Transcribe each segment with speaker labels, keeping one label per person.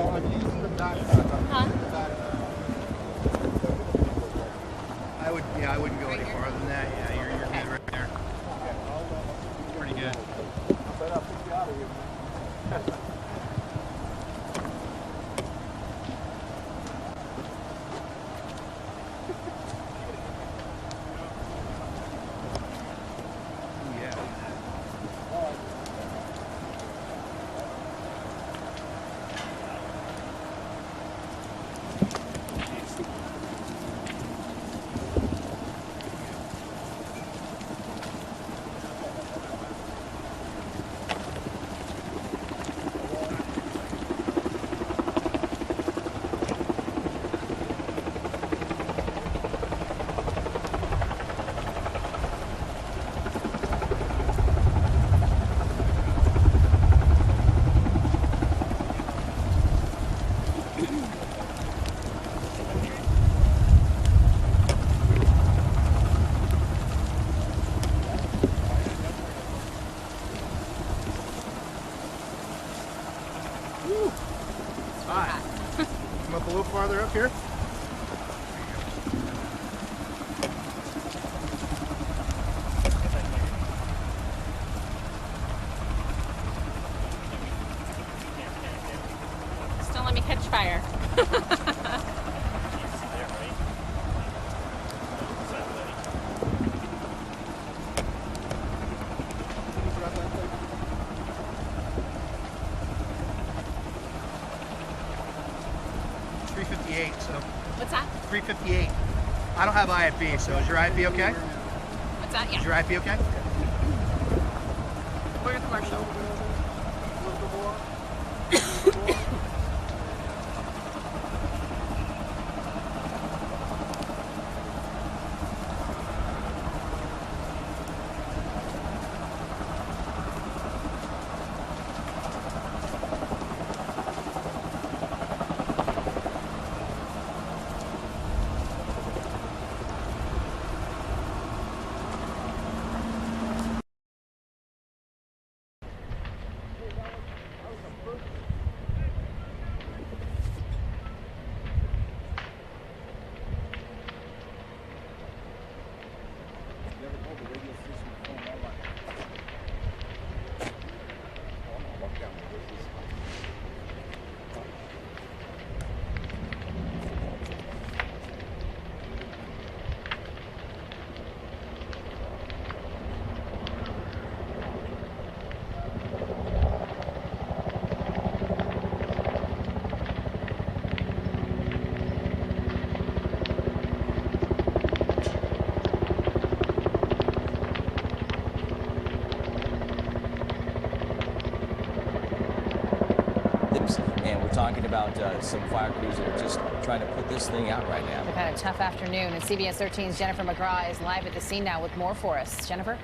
Speaker 1: I'm using the back.
Speaker 2: Huh?
Speaker 3: I wouldn't go any farther than that. Yeah, you're good right there. Pretty good.
Speaker 1: But I'll pick you out of here, man.
Speaker 3: Come up a little farther up here.
Speaker 2: Just don't let me catch fire.
Speaker 3: 358, so.
Speaker 2: What's that?
Speaker 3: 358. I don't have IFB, so is your IFB okay?
Speaker 2: What's that? Yeah.
Speaker 3: Is your IFB okay?
Speaker 2: We're in commercial.
Speaker 4: And we're talking about some fire crews that are just trying to put this thing out right now.
Speaker 5: They've had a tough afternoon, and CBS 13's Jennifer McGraw is live at the scene now with more for us. Jennifer?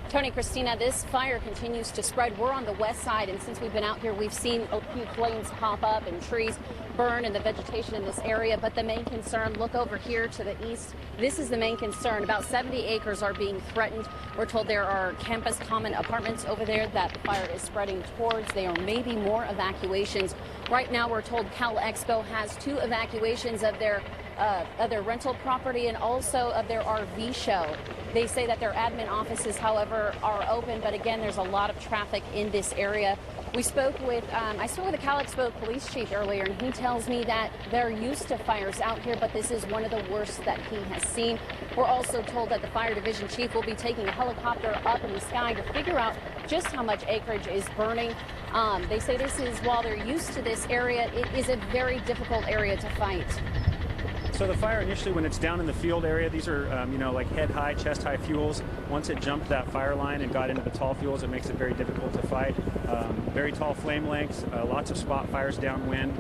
Speaker 6: Tony, Christina, this fire continues to spread. We're on the west side, and since we've been out here, we've seen a few flames pop up and trees burn in the vegetation in this area. But the main concern, look over here to the east. This is the main concern. About 70 acres are being threatened. We're told there are campus common apartments over there that the fire is spreading towards. There are maybe more evacuations. Right now, we're told Cal Expo has 2 evacuations of their rental property and also of their RV show. They say that their admin offices, however, are open, but again, there's a lot of traffic in this area. We spoke with, I spoke with the Cal Expo police chief earlier, and he tells me that they're used to fires out here, but this is one of the worst that he has seen. We're also told that the fire division chief will be taking a helicopter up in the sky to figure out just how much acreage is burning. They say this is, while they're used to this area, it is a very difficult area to fight.
Speaker 7: So the fire initially, when it's down in the field area, these are, like head-high, chest-high fuels. Once it jumped that fire line and got into the tall fuels, it makes it very difficult to fight. Very tall flame lengths, lots of spot fires downwind.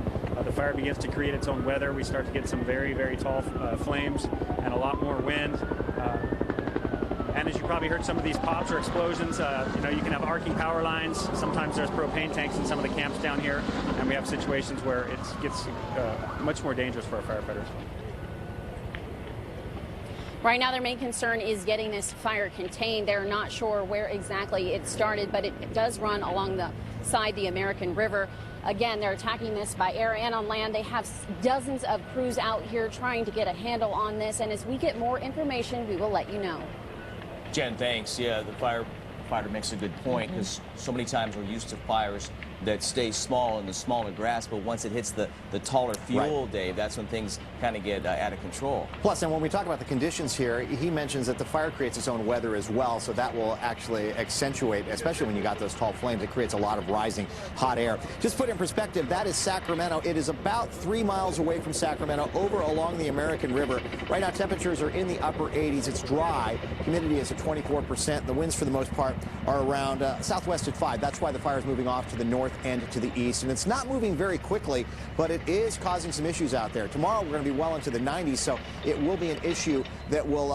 Speaker 7: The fire begins to create its own weather. We start to get some very, very tall flames and a lot more wind. And as you probably heard, some of these pops or explosions, you can have arcing power lines. Sometimes there's propane tanks in some of the camps down here. And we have situations where it gets much more dangerous for our firefighters.
Speaker 6: Right now, their main concern is getting this fire contained. They're not sure where exactly it started, but it does run along the side the American River. Again, they're attacking this by air and on land. They have dozens of crews out here trying to get a handle on this. And as we get more information, we will let you know.
Speaker 4: Jen, thanks. Yeah, the firefighter makes a good point, because so many times we're used to fires that stay small in the smaller grass, but once it hits the taller fuel, Dave, that's when things kind of get out of control.
Speaker 8: Plus, and when we talk about the conditions here, he mentions that the fire creates its own weather as well, so that will actually accentuate, especially when you got those tall flames, it creates a lot of rising hot air. Just put in perspective, that is Sacramento. It is about 3 miles away from Sacramento, over along the American River. Right now, temperatures are in the upper 80s. It's dry. Humidity is at 24%. The winds, for the most part, are around southwest at 5. That's why the fire is moving off to the north and to the east. And it's not moving very quickly, but it is causing some issues out there. Tomorrow, we're going to be well into the 90s, so it will be an issue that will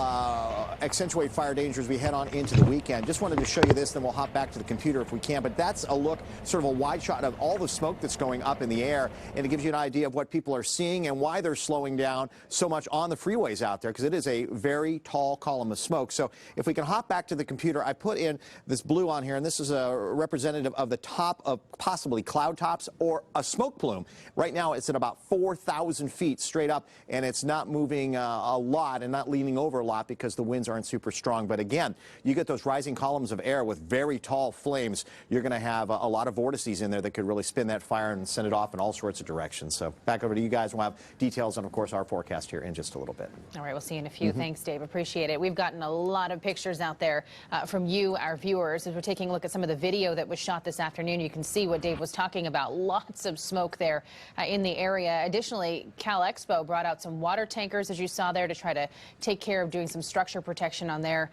Speaker 8: accentuate fire danger as we head on into the weekend. Just wanted to show you this, then we'll hop back to the computer if we can. But that's a look, sort of a wide shot of all the smoke that's going up in the air, and it gives you an idea of what people are seeing and why they're slowing down so much on the freeways out there, because it is a very tall column of smoke. So if we can hop back to the computer, I put in this blue on here, and this is a representative of the top of possibly cloud tops or a smoke plume. Right now, it's at about 4,000 feet straight up, and it's not moving a lot and not leaning over a lot because the winds aren't super strong. But again, you get those rising columns of air with very tall flames, you're going to have a lot of vortices in there that could really spin that fire and send it off in all sorts of directions. So back over to you guys. We'll have details on, of course, our forecast here in just a little bit.
Speaker 5: All right, we'll see you in a few. Thanks, Dave. Appreciate it. We've gotten a lot of pictures out there from you, our viewers. As we're taking a look at some of the video that was shot this afternoon, you can see what Dave was talking about. Lots of smoke there in the area. Additionally, Cal Expo brought out some water tankers, as you saw there, to try to take care of doing some structure protection on their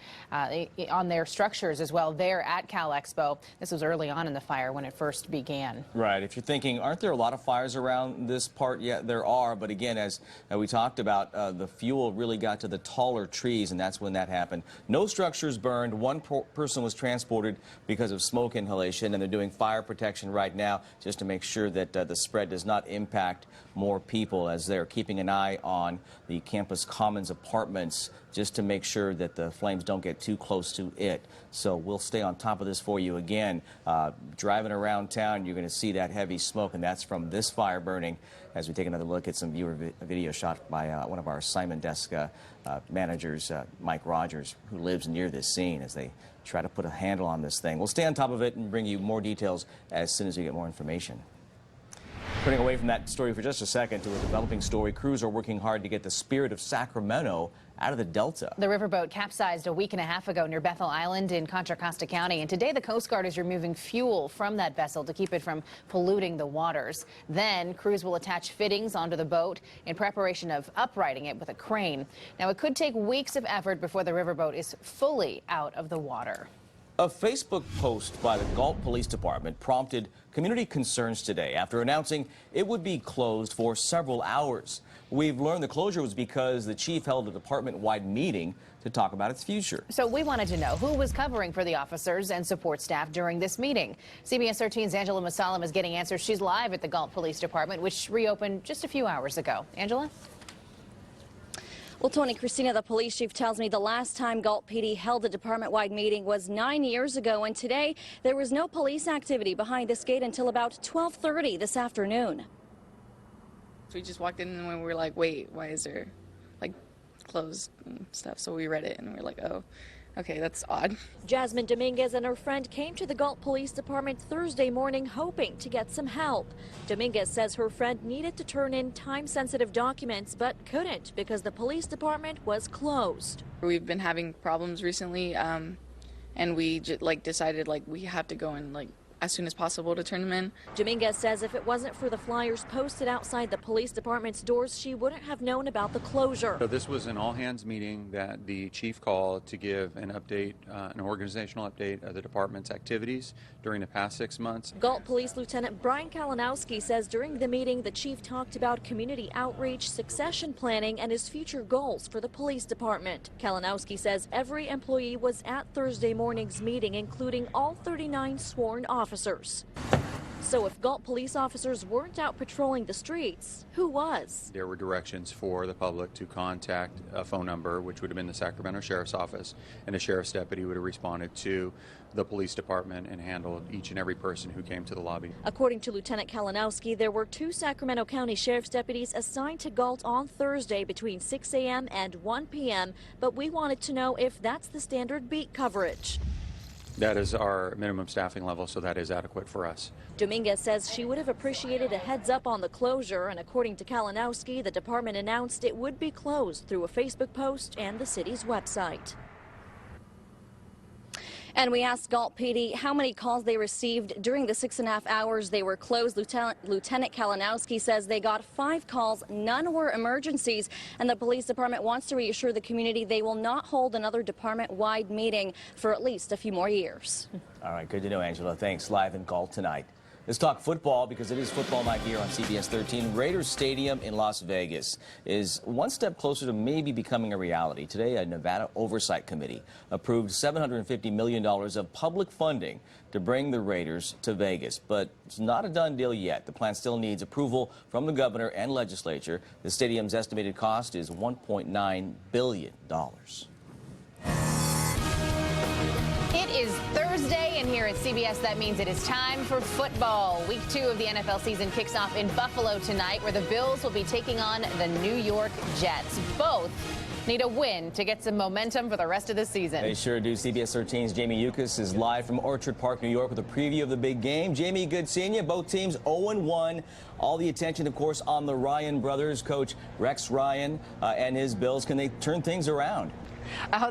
Speaker 5: structures as well there at Cal Expo. This was early on in the fire when it first began. Right. If you're thinking, aren't there a lot of fires around this part? Yeah, there are. But again, as we talked about, the fuel really got to the taller trees, and that's when that happened. No structures burned. One person was transported because of smoke inhalation, and they're doing fire protection right now just to make sure that the spread does not impact more people, as they're keeping an eye on the Campus Commons apartments just to make sure that the flames don't get too close to it. So we'll stay on top of this for you again. Driving around town, you're going to see that heavy smoke, and that's from this fire burning, as we take another look at some viewer video shot by one of our assignment desk managers, Mike Rogers, who lives near this scene, as they try to put a handle on this thing. We'll stay on top of it and bring you more details as soon as we get more information. Turning away from that story for just a second to a developing story, crews are working hard to get the Spirit of Sacramento out of the Delta. The riverboat capsized a week and a half ago near Bethel Island in Contra Costa County, and today the Coast Guard is removing fuel from that vessel to keep it from polluting the waters. Then crews will attach fittings onto the boat in preparation of uprighting it with a crane. Now, it could take weeks of effort before the riverboat is fully out of the water. A Facebook post by the Galt Police Department prompted community concerns today after announcing it would be closed for several hours. We've learned the closure was because the chief held a department-wide meeting to talk about its future. So we wanted to know who was covering for the officers and support staff during this meeting. CBS 13's Angela Masalam is getting answers. She's live at the Galt Police Department, which reopened just a few hours ago. Angela?
Speaker 9: Well, Tony, Christina, the police chief tells me the last time Galt PD held a department-wide meeting was 9 years ago, and today there was no police activity behind this gate until about 12:30 this afternoon.
Speaker 10: So we just walked in and we were like, wait, why is there like closed and stuff? So we read it and we were like, oh, okay, that's odd.
Speaker 9: Jasmine Dominguez and her friend came to the Galt Police Department Thursday morning hoping to get some help. Dominguez says her friend needed to turn in time-sensitive documents but couldn't because the police department was closed.
Speaker 10: We've been having problems recently, and we decided we have to go in as soon as possible to turn them in.
Speaker 9: Dominguez says if it wasn't for the flyers posted outside the police department's doors, she wouldn't have known about the closure.
Speaker 11: So this was an all-hands meeting that the chief called to give an update, an organizational update of the department's activities during the past 6 months.
Speaker 9: Galt Police Lieutenant Brian Kalinowski says during the meeting the chief talked about community outreach, succession planning, and his future goals for the police department. Kalinowski says every employee was at Thursday morning's meeting, including all 39 sworn officers. So if Galt police officers weren't out patrolling the streets, who was?
Speaker 11: There were directions for the public to contact a phone number, which would have been the Sacramento Sheriff's Office, and a sheriff's deputy would have responded to the police department and handled each and every person who came to the lobby.
Speaker 9: According to Lieutenant Kalinowski, there were 2 Sacramento County Sheriff's deputies assigned to Galt on Thursday between 6 a.m. and 1 p.m., but we wanted to know if that's the standard beat coverage.
Speaker 11: That is our minimum staffing level, so that is adequate for us.
Speaker 9: Dominguez says she would have appreciated a heads up on the closure, and according to Kalinowski, the department announced it would be closed through a Facebook post and the city's website.
Speaker 6: And we asked Galt PD how many calls they received during the 6.5 hours they were closed. Lieutenant Kalinowski says they got 5 calls, none were emergencies, and the police department wants to reassure the community they will not hold another department-wide meeting for at least a few more years.
Speaker 4: All right, good to know, Angela. Thanks. Live in Galt tonight. Let's talk football because it is football night here on CBS 13. Raiders Stadium in Las Vegas is one step closer to maybe becoming a reality. Today, a Nevada Oversight Committee approved $750 million of public funding to bring the Raiders to Vegas. But it's not a done deal yet. The plan still needs approval from the governor and legislature. The stadium's estimated cost is $1.9 billion.
Speaker 5: It is Thursday, and here at CBS, that means it is time for football. Week 2 of the NFL season kicks off in Buffalo tonight, where the Bills will be taking on the New York Jets. Both need a win to get some momentum for the rest of the season.
Speaker 4: They sure do. CBS 13's Jamie Yukas is live from Orchard Park, New York, with a preview of the big game. Jamie, good seeing you. Both teams 0-1. All the attention, of course, on the Ryan brothers. Coach Rex Ryan and his Bills. Can they turn things around?
Speaker 12: Oh,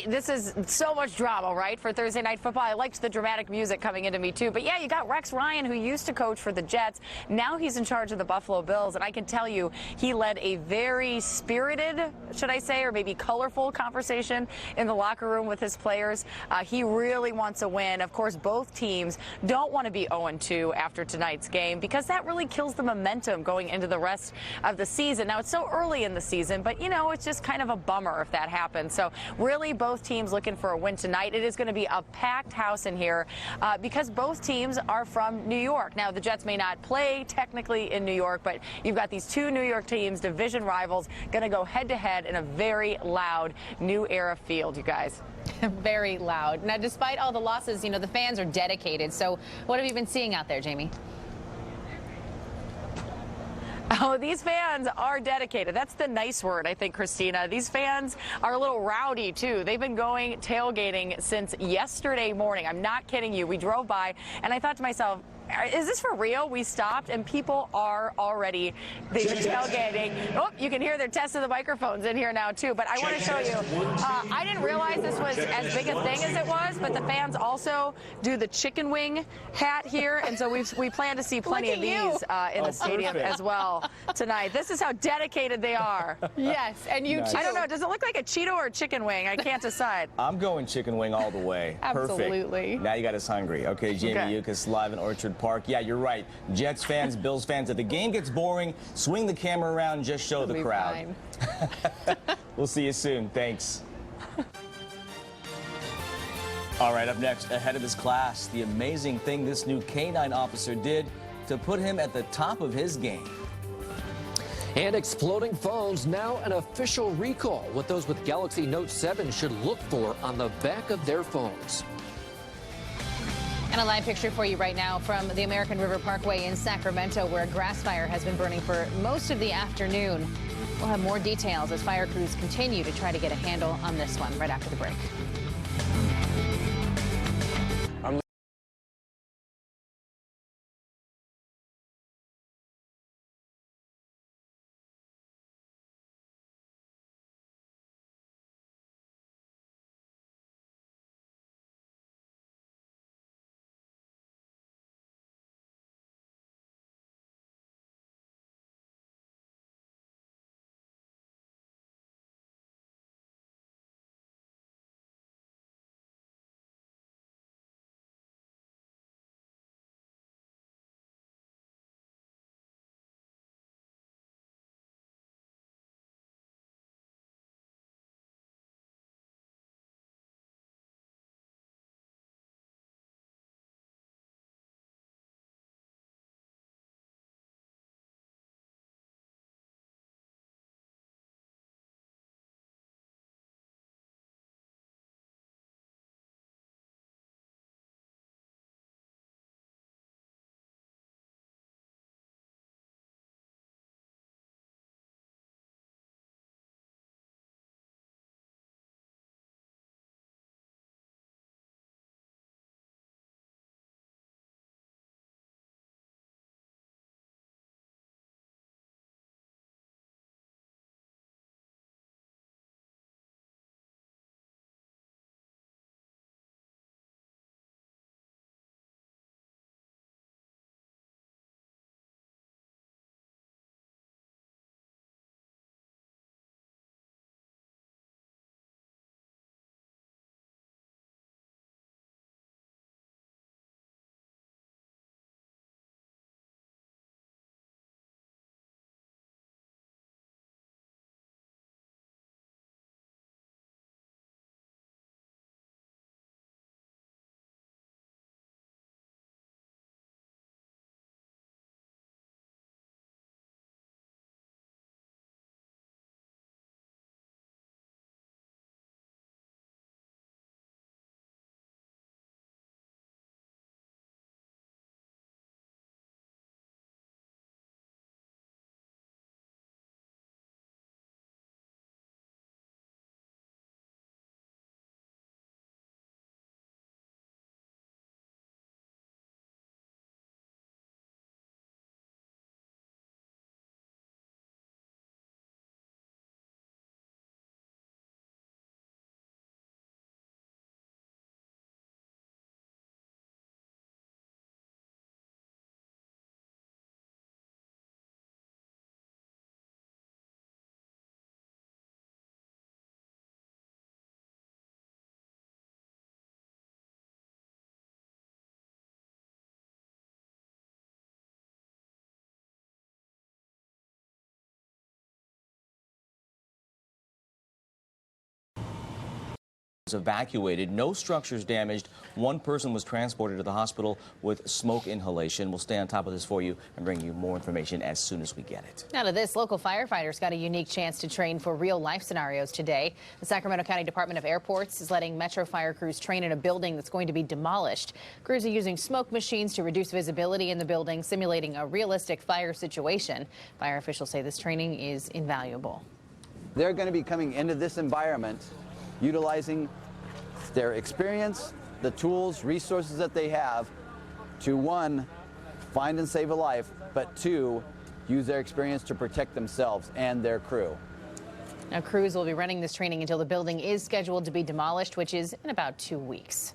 Speaker 12: this is so much drama, right, for Thursday Night Football. I liked the dramatic music coming into me, too. But, yeah, you got Rex Ryan, who used to coach for the Jets. Now he's in charge of the Buffalo Bills. And I can tell you he led a very spirited, should I say, or maybe colorful conversation in the locker room with his players. He really wants a win. Of course, both teams don't want to be 0-2 after tonight's game because that really kills the momentum going into the rest of the season. Now, it's so early in the season, but, you know, it's just kind of a bummer if that happens. So really both teams looking for a win tonight. It is going to be a packed house in here because both teams are from New York. Now, the Jets may not play technically in New York, but you've got these 2 New York teams, division rivals, going to go head-to-head in a very loud New Era field, you guys.
Speaker 5: Very loud. Now, despite all the losses, you know, the fans are dedicated. So what have you been seeing out there, Jamie?
Speaker 12: Oh, these fans are dedicated. That's the nice word, I think, Christina. These fans are a little rowdy, too. They've been going tailgating since yesterday morning. I'm not kidding you. We drove by, and I thought to myself, is this for real? We stopped, and people are already tailgating. Oh, you can hear they're testing the microphones in here now, too. But I want to show you. I didn't realize this was as big a thing as it was, but the fans also do the chicken wing hat here. And so we plan to see plenty of these in the stadium as well tonight. This is how dedicated they are.
Speaker 5: Yes, and you too.
Speaker 12: I don't know. Does it look like a Cheeto or a chicken wing? I can't decide.
Speaker 4: I'm going chicken wing all the way.
Speaker 5: Absolutely.
Speaker 4: Perfect. Now you got us hungry. Okay, Jamie Yukas live in Orchard Park. Yeah, you're right. Jets fans, Bills fans, if the game gets boring, swing the camera around, just show the crowd. We'll see you soon. Thanks. All right, up next, ahead of his class, the amazing thing this new K-9 officer did to put him at the top of his game.
Speaker 13: And exploding phones, now an official recall. What those with Galaxy Note 7 should look for on the back of their phones.
Speaker 5: And a live picture for you right now from the American River Parkway in Sacramento, where a grass fire has been burning for most of the afternoon. We'll have more details as fire crews continue to try to get a handle on this one right after the break.
Speaker 4: evacuated, no structures damaged. One person was transported to the hospital with smoke inhalation. We'll stay on top of this for you and bring you more information as soon as we get it.
Speaker 5: Now to this, local firefighters got a unique chance to train for real life scenarios today. The Sacramento County Department of Airports is letting Metro fire crews train in a building that's going to be demolished. Crews are using smoke machines to reduce visibility in the building, simulating a realistic fire situation. Fire officials say this training is invaluable.
Speaker 14: They're going to be coming into this environment utilizing their experience, the tools, resources that they have to, one, find and save a life, but two, use their experience to protect themselves and their crew.
Speaker 5: Now, crews will be running this training until the building is scheduled to be demolished, which is in about 2 weeks.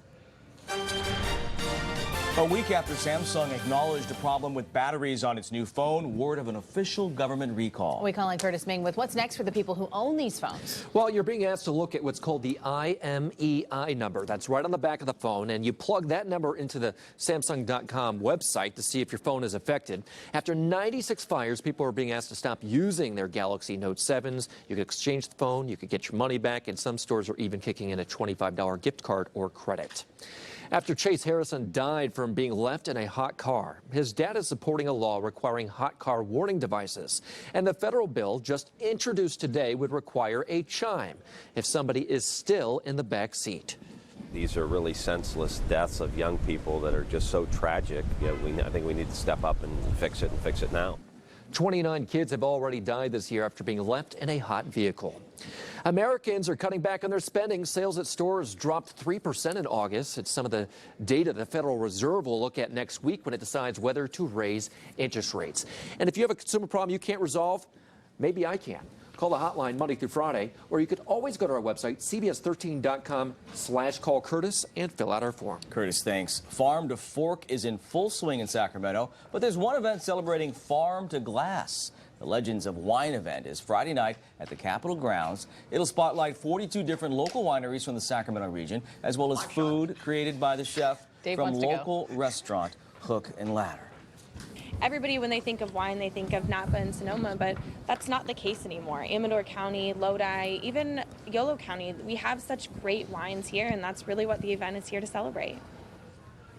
Speaker 4: A week after Samsung acknowledged a problem with batteries on its new phone, word of an official government recall.
Speaker 5: We call in Curtis Ming with what's next for the people who own these phones.
Speaker 13: Well, you're being asked to look at what's called the IMEI number. That's right on the back of the phone, and you plug that number into the Samsung.com website to see if your phone is affected. After 96 fires, people are being asked to stop using their Galaxy Note 7s. You could exchange the phone, you could get your money back, and some stores are even kicking in a $25 gift card or credit. After Chase Harrison died from being left in a hot car, his dad is supporting a law requiring hot car warning devices. And the federal bill just introduced today would require a chime if somebody is still in the back seat.
Speaker 15: These are really senseless deaths of young people that are just so tragic. I think we need to step up and fix it now.
Speaker 13: 29 kids have already died this year after being left in a hot vehicle. Americans are cutting back on their spending. Sales at stores dropped 3% in August. It's some of the data the Federal Reserve will look at next week when it decides whether to raise interest rates. And if you have a consumer problem you can't resolve, maybe I can. Call the hotline Monday through Friday, or you could always go to our website, cbs13.com/call Curtis, and fill out our form.
Speaker 4: Curtis, thanks. Farm to Fork is in full swing in Sacramento, but there's one event celebrating farm to glass. The Legends of Wine event is Friday night at the Capitol grounds. It'll spotlight 42 different local wineries from the Sacramento region, as well as food created by the chef from local restaurant Hook and Ladder.
Speaker 16: Everybody, when they think of wine, they think of Napa and Sonoma, but that's not the case anymore. Amador County, Lodi, even Yolo County, we have such great wines here, and that's really what the event is here to celebrate.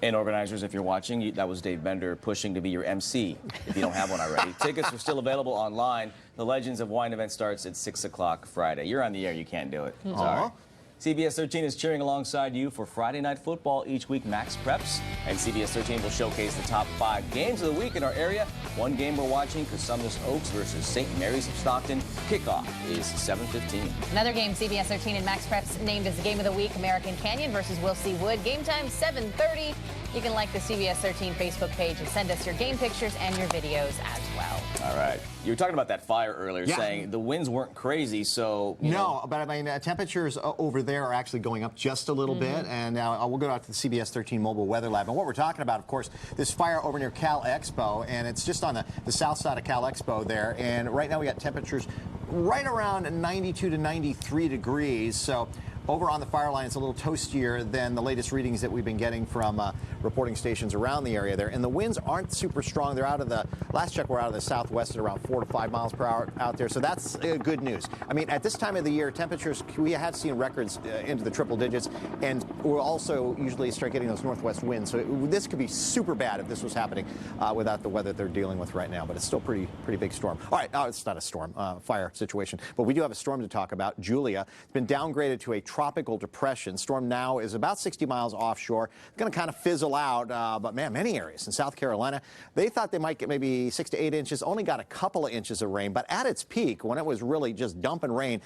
Speaker 4: And organizers, if you're watching, that was Dave Bender pushing to be your MC if you don't have one already. Tickets are still available online. The Legends of Wine event starts at 6 o'clock Friday. You're on the air. You can't do it. Sorry. CBS 13 is cheering alongside you for Friday Night Football each week, Max Preps. And CBS 13 will showcase the top 5 games of the week in our area. One game we're watching, Cosumnes Oaks versus St. Mary's of Stockton. Kickoff is 7:15.
Speaker 5: Another game CBS 13 and Max Preps named as the game of the week, American Canyon versus Will C. Wood. Game time 7:30. You can like the CBS 13 Facebook page and send us your game pictures and your videos as well.
Speaker 4: All right. You were talking about that fire earlier, saying the winds weren't crazy, so...
Speaker 8: No, but I mean, temperatures over there are actually going up just a little bit, and now we'll go out to the CBS 13 Mobile Weather Lab. And what we're talking about, of course, this fire over near Cal Expo, and it's just on the south side of Cal Expo there, and right now we got temperatures right around 92 to 93 degrees, so... Over on the fire line, it's a little toastier than the latest readings that we've been getting from reporting stations around the area there. And the winds aren't super strong. They're out of the, last check, we're out of the southwest at around 4 to 5 miles per hour out there. So that's good news. I mean, at this time of the year, temperatures, we have seen records into the triple digits. And we'll also usually start getting those northwest winds. So this could be super bad if this was happening without the weather they're dealing with right now. But it's still pretty big storm. All right, it's not a storm, fire situation. But we do have a storm to talk about. Julia. It's been downgraded to a tropical depression. Storm now is about 60 miles offshore. It's going to kind of fizzle out, but man, many areas in South Carolina, they thought they might get maybe 6 to 8 inches, only got a couple of inches of rain, but at its peak, when it was really just dumping rain,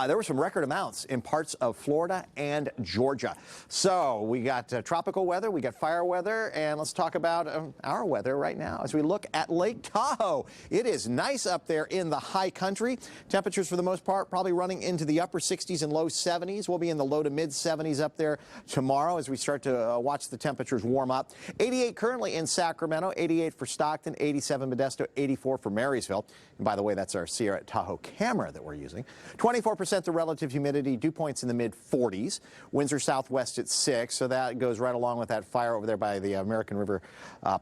Speaker 8: there were some record amounts in parts of Florida and Georgia. So we got tropical weather, we got fire weather, and let's talk about our weather right now as we look at Lake Tahoe. It is nice up there in the high country. Temperatures for the most part probably running into the upper 60s and low 70s. We'll be in the low to mid 70s up there tomorrow as we start to watch the temperatures warm up. 88 currently in Sacramento, 88 for Stockton, 87 Modesto, 84 for Marysville. And by the way, that's our Sierra Tahoe camera that we're using. 24% the relative humidity, dew points in the mid 40s. Winds are southwest southwest at 6, so that goes right along with that fire over there by the American River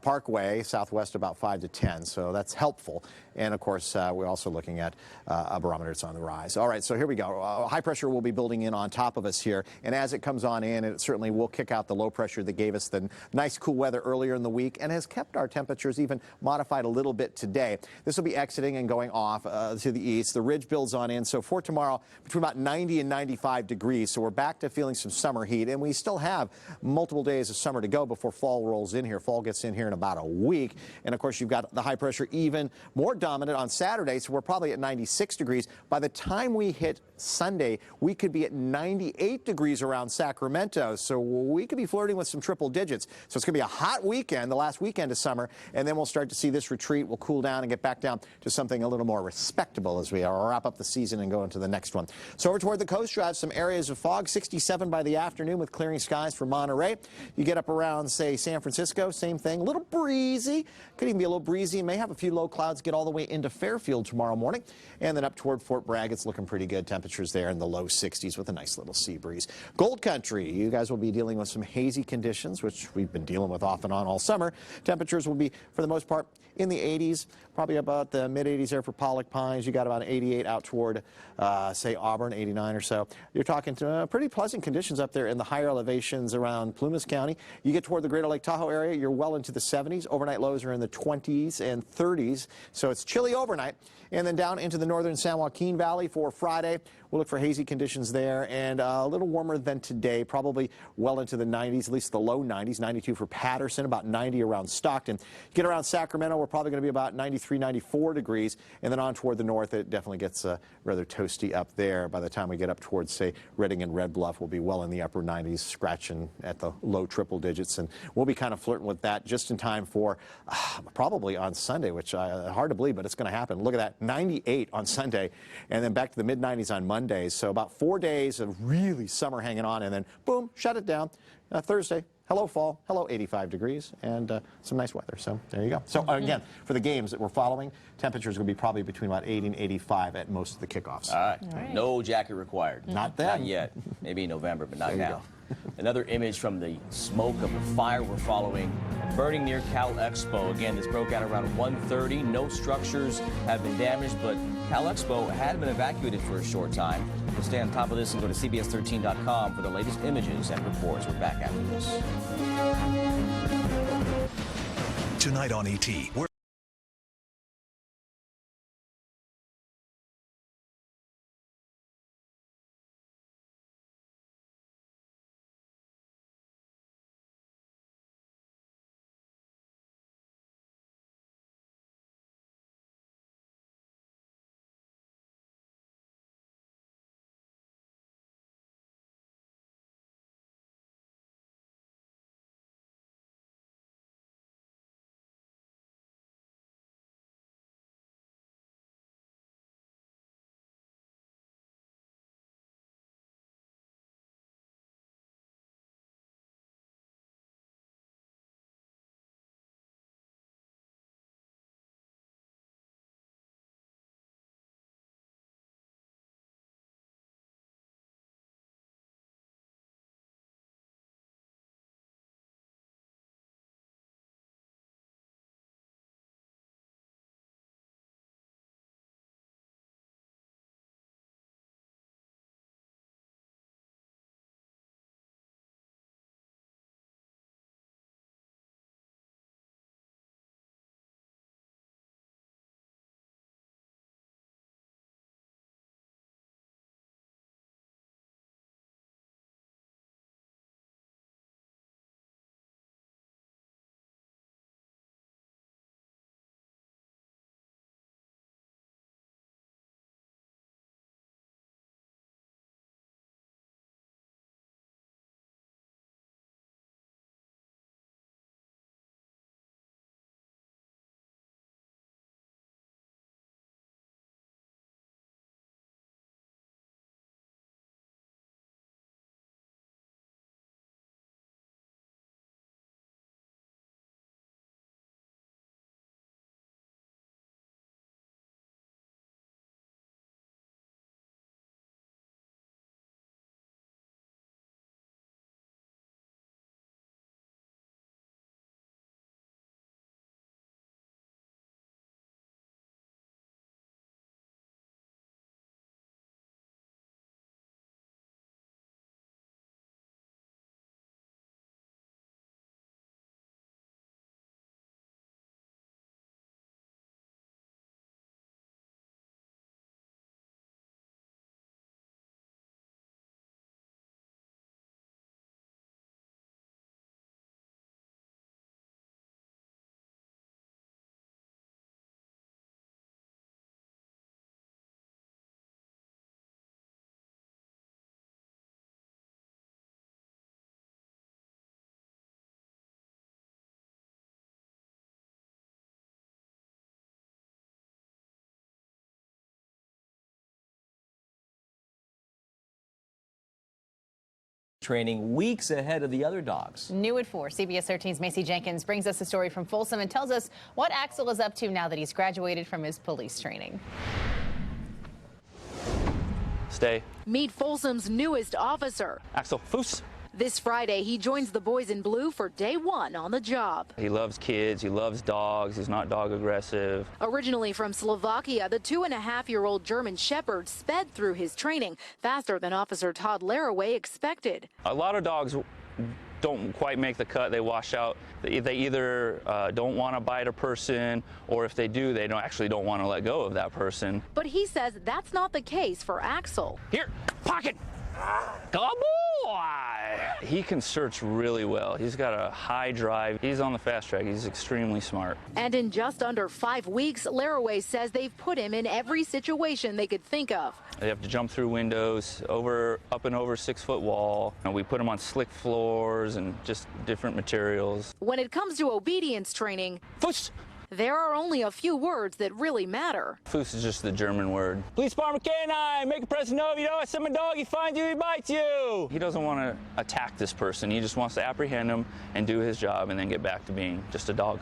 Speaker 8: Parkway, southwest about 5 to 10, so that's helpful. And, of course, we're also looking at a barometer that's on the rise. All right, so here we go. High pressure will be building in on top of us here, and as it comes on in, it certainly will kick out the low pressure that gave us the nice cool weather earlier in the week and has kept our temperatures even modified a little bit today. This will be exiting and going off to the east. The ridge builds on in, so for tomorrow, between about 90 and 95 degrees, so we're back to feeling some summer heat, and we still have multiple days of summer to go before fall rolls in here. Fall gets in here in about a week, and, of course, you've got the high pressure even more dominant on Saturday, so we're probably at 96 degrees. By the time we hit Sunday, we could be at 98 degrees around Sacramento, so we could be flirting with some triple digits. So it's going to be a hot weekend, the last weekend of summer, and then we'll start to see this retreat. We'll cool down and get back down to something a little more respectable as we wrap up the season and go into the next one. So over toward the coast drive, some areas of fog, 67 by the afternoon with clearing skies for Monterey. You get up around, say, San Francisco, same thing, a little breezy. Could even be a little breezy. May have a few low clouds get all the way into Fairfield tomorrow morning. And then up toward Fort Bragg, it's looking pretty good. Temperatures there in the low 60s with a nice little sea breeze. Gold Country, you guys will be dealing with some hazy conditions, which we've been dealing with off and on all summer. Temperatures will be, for the most part, in the 80s, probably about the mid-80s there for Pollock Pines. You got about 88 out toward, say, Auburn, 89 or so. You're talking to pretty pleasant conditions up there in the higher elevations around Plumas County. You get toward the Greater Lake Tahoe area, you're well into the 70s. Overnight lows are in the 20s and 30s, so it's chilly overnight. And then down into the northern San Joaquin Valley for Friday, we'll look for hazy conditions there and a little warmer than today, probably well into the 90s, at least the low 90s, 92 for Patterson, about 90 around Stockton. Get around Sacramento, we're probably going to be about 93, 94 degrees, and then on toward the north, it definitely gets rather toasty up there. By the time we get up towards, say, Redding and Red Bluff, we'll be well in the upper 90s, scratching at the low triple digits, and we'll be kind of flirting with that just in time for probably on Sunday, which hard to believe, but it's going to happen. Look at that, 98 on Sunday, and then back to the mid-90s on Mondays. So about 4 days of really summer hanging on, and then boom, shut it down. Thursday, hello fall, hello 85 degrees, and some nice weather. So there you go. So again, for the games that we're following, temperatures will be probably between about 80 and 85 at most of the kickoffs.
Speaker 4: All right. No jacket required.
Speaker 8: Not then.
Speaker 4: Not yet. Maybe in November, but not now. Another image from the smoke of the fire we're following, burning near Cal Expo. Again, this broke out around 1:30. No structures have been damaged, but Cal Expo had been evacuated for a short time. We'll stay on top of this and go to CBS13.com for the latest images and reports. We're back after this.
Speaker 17: Tonight on ET, we're
Speaker 4: training weeks ahead of the other dogs.
Speaker 5: New at 4, CBS 13's Macy Jenkins brings us a story from Folsom and tells us what Axel is up to now that he's graduated from his police training.
Speaker 18: Stay.
Speaker 19: Meet Folsom's newest officer.
Speaker 18: Axel Foos.
Speaker 19: This Friday, he joins the boys in blue for day 1 on the job.
Speaker 18: He loves kids. He loves dogs. He's not dog aggressive.
Speaker 19: Originally from Slovakia, the 2.5-year-old German Shepherd sped through his training faster than Officer Todd Laraway expected.
Speaker 18: A lot of dogs don't quite make the cut. They wash out. They either don't want to bite a person, or if they do, they don't want to let go of that person.
Speaker 19: But he says that's not the case for Axel.
Speaker 18: Here, pocket. Good boy. He can search really well. He's got a high drive. He's on the fast track. He's extremely smart.
Speaker 19: And in just under 5 weeks, Laraway says they've put him in every situation they could think of.
Speaker 18: They have to jump through windows, up and over 6-foot wall. And we put him on slick floors and just different materials.
Speaker 19: When it comes to obedience training, there are only a few words that really matter.
Speaker 18: Foos is just the German word. Police Department K-9, make a present know if you know I send my dog, he finds you, he bites you. He doesn't want to attack this person. He just wants to apprehend him and do his job and then get back to being just a dog.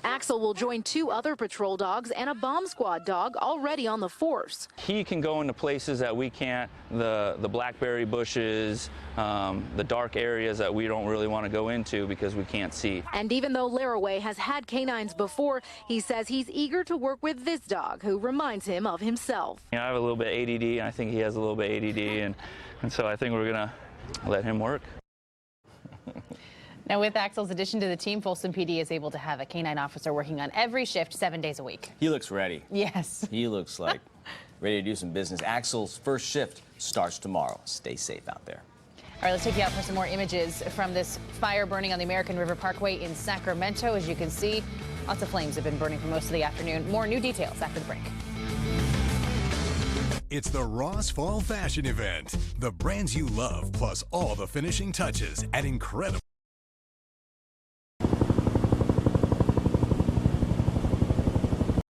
Speaker 19: Axel will join 2 other patrol dogs and a bomb squad dog already on the force.
Speaker 18: He can go into places that we can't, the blackberry bushes, the dark areas that we don't really want to go into because we can't see.
Speaker 19: And even though Laraway has had canines before, he says he's eager to work with this dog who reminds him of himself.
Speaker 18: You know, I have a little bit of ADD, and I think he has a little bit of ADD, and so I think we're going to let him work.
Speaker 5: Now, with Axel's addition to the team, Folsom PD is able to have a canine officer working on every shift 7 days a week.
Speaker 4: He looks ready.
Speaker 5: Yes.
Speaker 4: He looks like ready to do some business. Axel's first shift starts tomorrow. Stay safe out there.
Speaker 5: All right, let's take you out for some more images from this fire burning on the American River Parkway in Sacramento. As you can see, lots of flames have been burning for most of the afternoon. More new details after the break.
Speaker 17: It's the Ross Fall Fashion Event. The brands you love, plus all the finishing touches at incredible